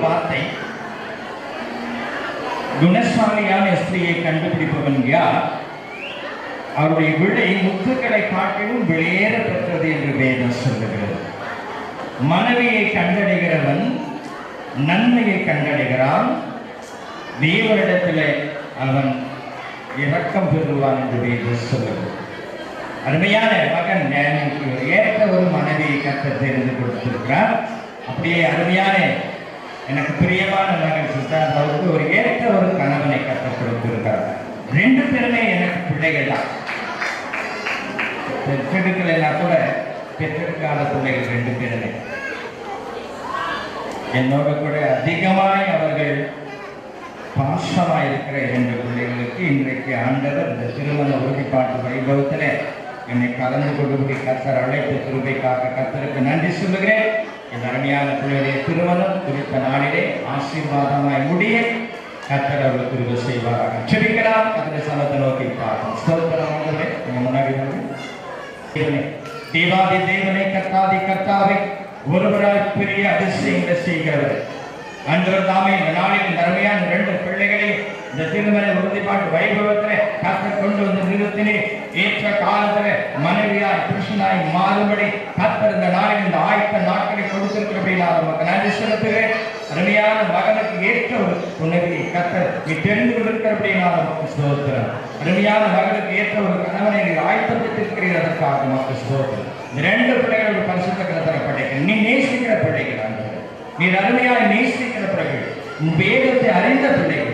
வார்த்தை, குணசாலியான ஸ்திரியை கண்டுபிடிப்பவன் யார்? அவருடைய விடை முத்துக்களை காட்டிலும் வெளியேற பெற்றது என்று வேதம் சொல்லுகிறது. மனைவியை கண்டடைகிறவன் நன்மையை கண்டடைகிறான், தேவனிடத்திலே அவன் இரக்கம் பெறுவான் என்று வேதம் சொல்லுகிறது. அருமையான மகன் டேனிக்கு ஏற்ற ஒரு மனைவியை கர்த்தர் தெரிந்து கொடுத்திருக்கிறார். அப்படியே அருமையான எனக்கு பிரியமான மகன் சித்தார்த் அவருக்கு ஒரு ஏற்ற ஒரு கணவனை கர்த்தர் கொடுத்திருக்கிறார். 2 பேருமே எனக்கு பிள்ளைகள் தான். பெற்றெடுக்கலைன்னா கூட பெற்றெடுக்காத பிள்ளைகள் 2 பேருமே. என்னோட கூட அதிகமாய் அவர்கள் பாசமாக இருக்கிற 2 பிள்ளைகளுக்கு இன்றைக்கு ஆண்டவர் இந்த திருமண உறுதிப்பாட்டு வைபவத்தில் என்னை கலந்து கொண்டுபடி கர்த்தர் அழைத்து கிருபைக்காக கர்த்தருக்கு நன்றி சொல்லுகிறேன். இந்த அருமையான பிள்ளையுடைய திருமணம் குறித்த நாளிலே ஆசீர்வாதமாய் முடிய கர்த்தர் அவர்கள் கிருபை செய்வாராக. செபிக்கலாம். அந்த சமத்தை நோக்கி பார்ப்போம். ஸ்தோத்திரம். முன்னாடி தேவாதி தேவனை கர்த்தாதி கர்த்தாவை ஒருவராய் பெரிய அதிசயங்களை செய்கிறவர் அன்றவர் தாமே இந்த நாளில் இந்த அருமையான 2 பிள்ளைகளை இந்த திருமண உறுதிப்பாட்டு வைபவத்தில் கர்த்தர் கொண்டு வந்து நிறுத்தினே ஏற்ற காலத்தில் மனைவியாய் புருஷனாய் மாறுபடி கர்த்தர் இந்த நாளில் இந்த ஆயத்த நாட்களை கொடுத்திருக்கிறபடினா நமக்கு நன்றி செலுத்துகிறேன். அருமையான மகனுக்கு ஏற்ற ஒரு துணைவியை கர்த்தர் நீ தெரிந்து கொண்டிருக்கிறபடினா நமக்கு ஸ்தோத்திரம். அருமையான மகனுக்கு ஏற்ற ஒரு கணவனை ஆயத்தப்பட்டிருக்கிறீர்கள், அதற்காக நமக்கு ஸ்தோத்திரம். இந்த 2 பிள்ளைகளோட பரிசுத்த கர்த்தரை படைக்க நீ நேசிக்கிற பிள்ளைகள், நீர் அருமையாக நேசிக்கிற பிள்ளைகள், வேதத்தை அறிந்த பிள்ளைகள்,